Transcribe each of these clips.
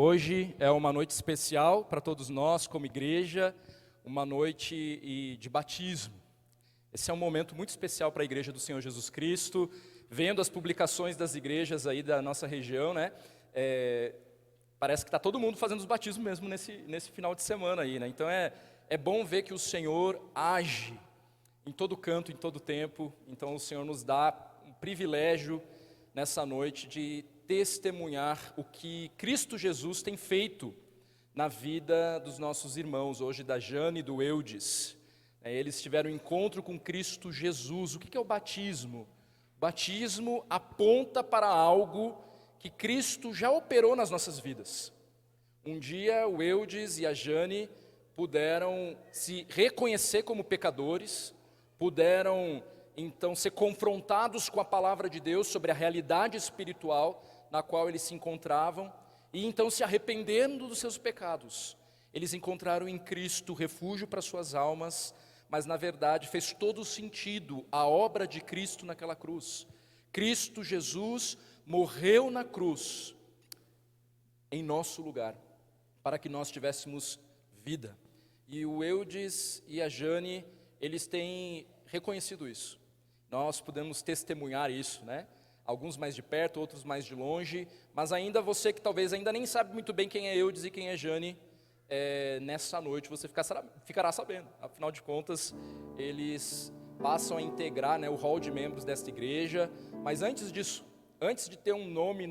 Hoje é uma noite especial para todos nós, como igreja, uma noite de batismo. Esse é um momento muito especial para a igreja do Senhor Jesus Cristo. Vendo as publicações das igrejas aí da nossa região, né? Parece que está todo mundo fazendo os batismos mesmo nesse final de semana aí, né? Então é bom ver que o Senhor age em todo canto, em todo tempo. Então o Senhor nos dá um privilégio nessa noite de testemunhar o que Cristo Jesus tem feito na vida dos nossos irmãos, hoje da Jane e do Eudes. Eles tiveram um encontro com Cristo Jesus. O que é o batismo? O batismo aponta para algo que Cristo já operou nas nossas vidas. Um dia o Eudes e a Jane puderam se reconhecer como pecadores, puderam então ser confrontados com a palavra de Deus sobre a realidade espiritual na qual eles se encontravam, e então se arrependendo dos seus pecados, eles encontraram em Cristo refúgio para suas almas, mas na verdade fez todo sentido a obra de Cristo naquela cruz. Cristo Jesus morreu na cruz, em nosso lugar, para que nós tivéssemos vida. E o Eudes e a Jane, eles têm reconhecido isso. Nós podemos testemunhar isso, né? Alguns mais de perto, outros mais de longe, mas ainda você que talvez ainda nem sabe muito bem quem é Eudes e quem é Jane, nessa noite você ficará sabendo. Afinal de contas, eles passam a integrar, né, o hall de membros desta igreja. Mas antes disso, antes de ter um nome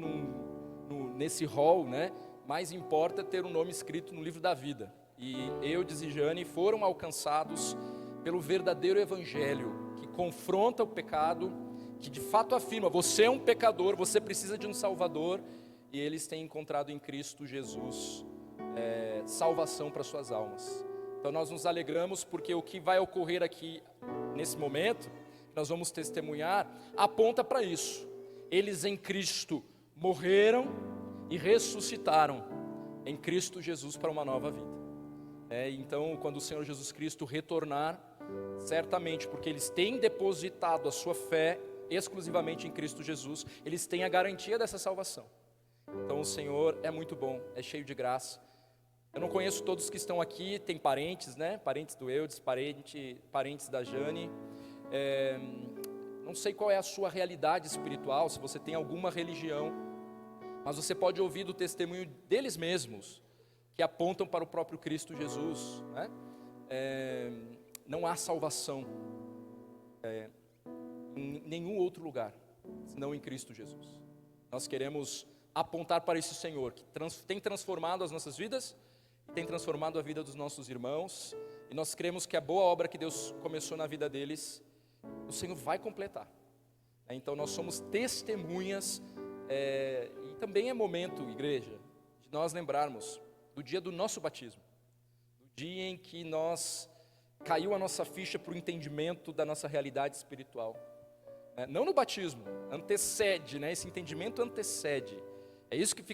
nesse hall, né, mais importa ter um nome escrito no livro da vida. E Eudes e Jane foram alcançados pelo verdadeiro evangelho, que confronta o pecado, que de fato afirma: você é um pecador, você precisa de um Salvador, e eles têm encontrado em Cristo Jesus salvação para suas almas. Então nós nos alegramos porque o que vai ocorrer aqui nesse momento, nós vamos testemunhar, aponta para isso. Eles em Cristo morreram e ressuscitaram em Cristo Jesus para uma nova vida. Então quando o Senhor Jesus Cristo retornar, certamente porque eles têm depositado a sua fé exclusivamente em Cristo Jesus, eles têm a garantia dessa salvação. Então o Senhor é muito bom, é cheio de graça. Eu não conheço todos que estão aqui, tem parentes, né? Parentes do Eudes, parentes da Jane. Não sei qual é a sua realidade espiritual, se você tem alguma religião, mas você pode ouvir do testemunho deles mesmos, que apontam para o próprio Cristo Jesus, né? Não há salvação em nenhum outro lugar, senão em Cristo Jesus. Nós queremos apontar para esse Senhor, que tem transformado as nossas vidas, tem transformado a vida dos nossos irmãos, e nós cremos que a boa obra que Deus começou na vida deles, o Senhor vai completar. Então nós somos testemunhas, e também é momento, igreja, de nós lembrarmos do dia do nosso batismo, do dia em que caiu a nossa ficha para o entendimento da nossa realidade espiritual. Não no batismo, antecede, né? Esse entendimento antecede. É isso que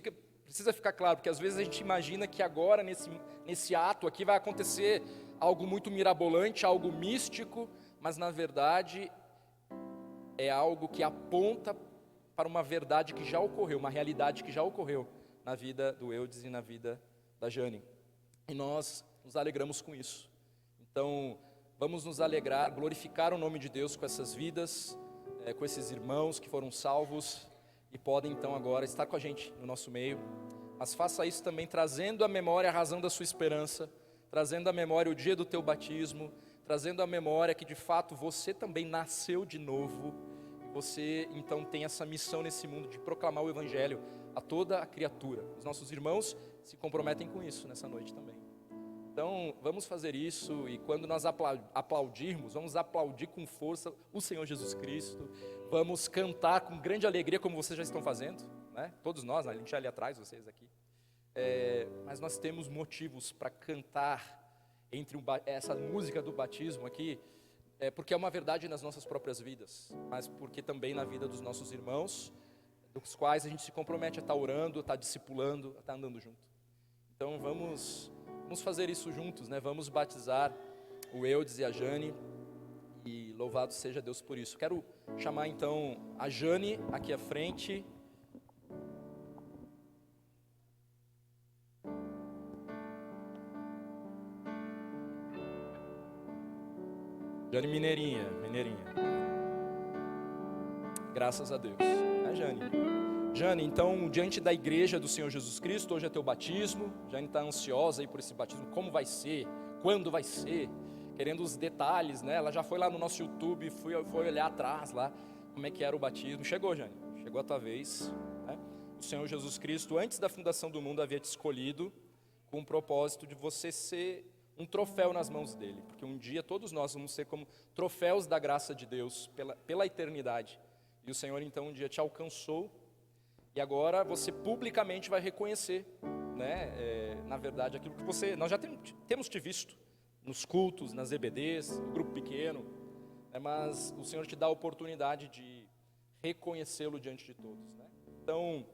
precisa ficar claro, porque às vezes a gente imagina que agora, nesse ato aqui, vai acontecer algo muito mirabolante, algo místico, mas na verdade é algo que aponta para uma verdade que já ocorreu, uma realidade que já ocorreu na vida do Eudes e na vida da Jane. E nós nos alegramos com isso. Então, vamos nos alegrar, glorificar o nome de Deus com essas vidas, com esses irmãos que foram salvos e podem então agora estar com a gente no nosso meio. Mas faça isso também trazendo à memória a razão da sua esperança, trazendo à memória o dia do teu batismo, trazendo à memória que de fato você também nasceu de novo, e você então tem essa missão nesse mundo de proclamar o evangelho a toda a criatura. Os nossos irmãos se comprometem com isso nessa noite também. Então, vamos fazer isso, e quando nós aplaudirmos, vamos aplaudir com força o Senhor Jesus Cristo, vamos cantar com grande alegria, como vocês já estão fazendo, né? Todos nós, né? A gente já ali atrás, vocês aqui. Mas nós temos motivos para cantar essa música do batismo aqui, porque é uma verdade nas nossas próprias vidas, mas porque também na vida dos nossos irmãos, dos quais a gente se compromete a estar orando, a estar discipulando, a estar andando junto. Então, vamos fazer isso juntos, né? Vamos batizar o Eudes e a Jane, e louvado seja Deus por isso. Quero chamar então a Jane aqui à frente. Jane Mineirinha. Graças a Deus. Jane. Jane, então, diante da igreja do Senhor Jesus Cristo, hoje é teu batismo. Jane está ansiosa aí por esse batismo. Como vai ser? Quando vai ser? Querendo os detalhes, né? Ela já foi lá no nosso YouTube, foi olhar atrás lá, como é que era o batismo. Chegou, Jane. Chegou a tua vez, né? O Senhor Jesus Cristo, antes da fundação do mundo, havia te escolhido com o propósito de você ser um troféu nas mãos dele, porque um dia todos nós vamos ser como troféus da graça de Deus pela eternidade. E o Senhor então um dia te alcançou e agora você publicamente vai reconhecer, né? Na verdade aquilo que nós já temos te visto nos cultos, nas EBDs, no grupo pequeno, né? Mas o Senhor te dá a oportunidade de reconhecê-lo diante de todos, né? Então,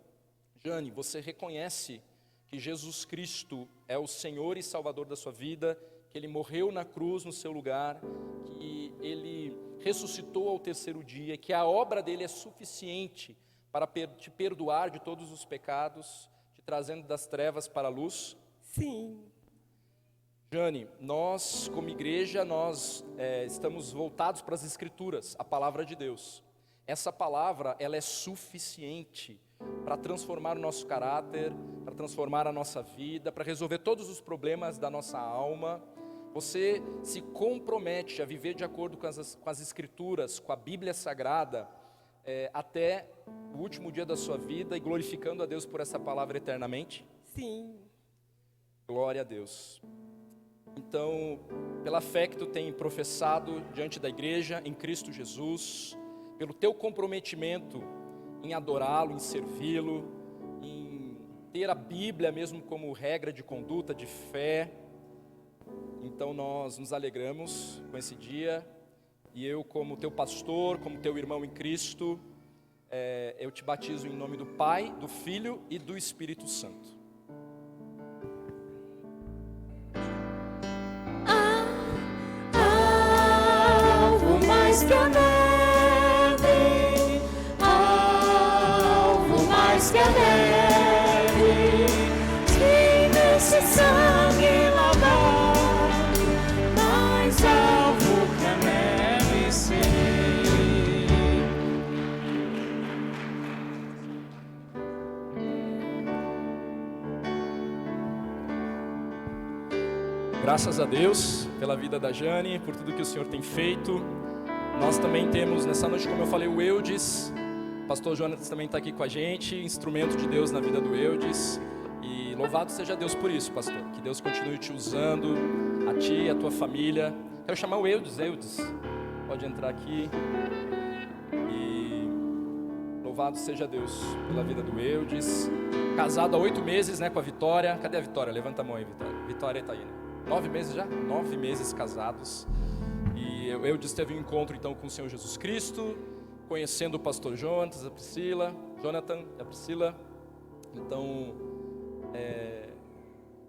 Jane, você reconhece que Jesus Cristo é o Senhor e Salvador da sua vida, que Ele morreu na cruz no seu lugar, que Ele ressuscitou ao terceiro dia, que a obra dele é suficiente para te perdoar de todos os pecados, te trazendo das trevas para a luz? Sim. Jane, nós como igreja, estamos voltados para as Escrituras, a palavra de Deus. Essa palavra, ela é suficiente para transformar o nosso caráter, para transformar a nossa vida, para resolver todos os problemas da nossa alma. Você se compromete a viver de acordo com as Escrituras, com a Bíblia Sagrada, até o último dia da sua vida e glorificando a Deus por essa palavra eternamente? Sim. Glória a Deus. Então, pela fé que tu tem professado diante da igreja, em Cristo Jesus, pelo teu comprometimento em adorá-lo, em servi-lo, em ter a Bíblia mesmo como regra de conduta, de fé. Então nós nos alegramos com esse dia, e eu como teu pastor, como teu irmão em Cristo, eu te batizo em nome do Pai, do Filho e do Espírito Santo. Algo mais que a neve, algo mais que a neve, que nesse sangue lavar, mais alvo que a neve ser. Graças a Deus pela vida da Jane, por tudo que o Senhor tem feito. Nós também temos nessa noite, como eu falei, o Eudes. O pastor Jonas também está aqui com a gente, instrumento de Deus na vida do Eudes. E louvado seja Deus por isso, pastor. Que Deus continue te usando, a ti e a tua família. Quero chamar o Eudes. Pode entrar aqui. E louvado seja Deus pela vida do Eudes. Casado há 8 meses, né, com a Vitória. Cadê a Vitória? Levanta a mão aí, Vitória. Vitória está aí, né? 9 meses já? 9 meses casados. E eu teve um encontro então com o Senhor Jesus Cristo, conhecendo o pastor Jonathan, a Priscila. Então,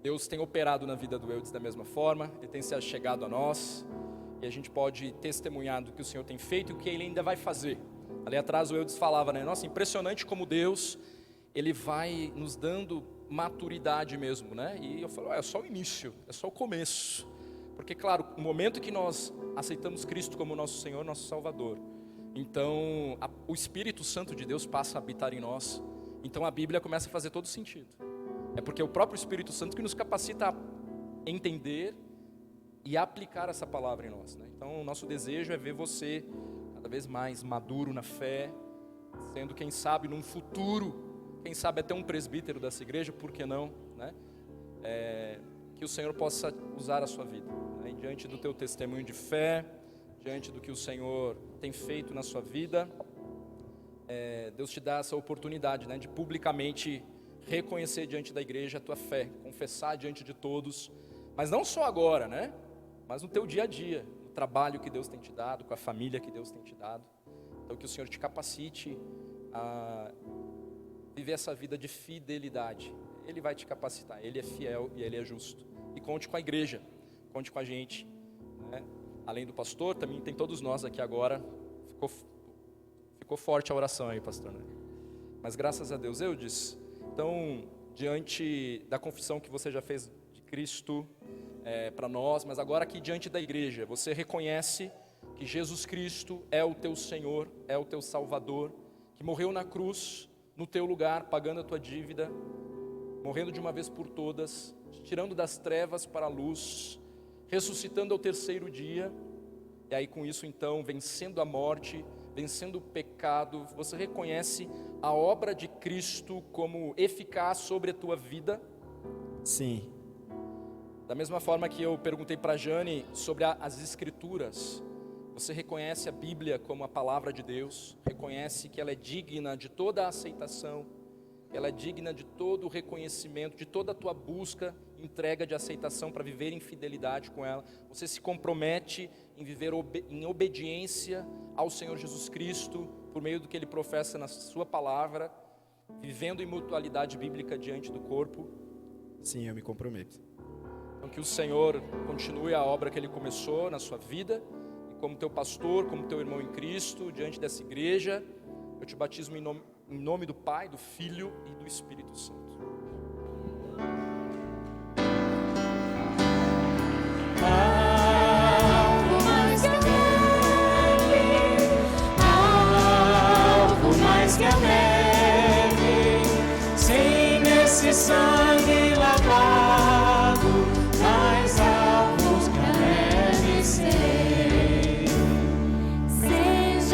Deus tem operado na vida do Eudes da mesma forma. Ele tem se achegado a nós, e a gente pode testemunhar do que o Senhor tem feito e o que Ele ainda vai fazer. Ali atrás o Eudes falava, né? Nossa, impressionante como Deus, Ele vai nos dando maturidade mesmo, né? E eu falo, é só o início, é só o começo. Porque, claro, o momento que nós aceitamos Cristo como nosso Senhor, nosso Salvador, então o Espírito Santo de Deus passa a habitar em nós. Então a Bíblia começa a fazer todo sentido. É porque é o próprio Espírito Santo que nos capacita a entender e aplicar essa palavra em nós, né? Então o nosso desejo é ver você cada vez mais maduro na fé, sendo, quem sabe, num futuro, quem sabe até um presbítero dessa igreja, por que não, né? Que o Senhor possa usar a sua vida, né? Diante do teu testemunho de fé, diante do que o Senhor tem feito na sua vida, Deus te dá essa oportunidade, né, de publicamente reconhecer diante da igreja a tua fé, confessar diante de todos, mas não só agora, né? Mas no teu dia a dia, no trabalho que Deus tem te dado, com a família que Deus tem te dado. Então que o Senhor te capacite a viver essa vida de fidelidade. Ele vai te capacitar, Ele é fiel e Ele é justo. E conte com a igreja, conte com a gente, né? Além do pastor, também tem todos nós aqui agora. Ficou forte a oração aí, pastor, né? Mas graças a Deus, eu disse. Então, diante da confissão que você já fez de Cristo para nós, mas agora aqui diante da igreja, você reconhece que Jesus Cristo é o teu Senhor, é o teu Salvador, que morreu na cruz, no teu lugar, pagando a tua dívida, morrendo de uma vez por todas, te tirando das trevas para a luz, ressuscitando ao terceiro dia, e aí com isso então, vencendo a morte, vencendo o pecado, você reconhece a obra de Cristo como eficaz sobre a tua vida? Sim. Da mesma forma que eu perguntei para a Jane sobre as Escrituras, você reconhece a Bíblia como a palavra de Deus, reconhece que ela é digna de toda a aceitação, ela é digna de todo o reconhecimento, de toda a tua busca, entrega de aceitação para viver em fidelidade com ela. Você se compromete em viver em obediência ao Senhor Jesus Cristo, por meio do que Ele professa na sua palavra, vivendo em mutualidade bíblica diante do corpo. Sim, eu me comprometo. Então que o Senhor continue a obra que Ele começou na sua vida, e como teu pastor, como teu irmão em Cristo, diante dessa igreja, eu te batismo em nome do Pai, do Filho e do Espírito Santo.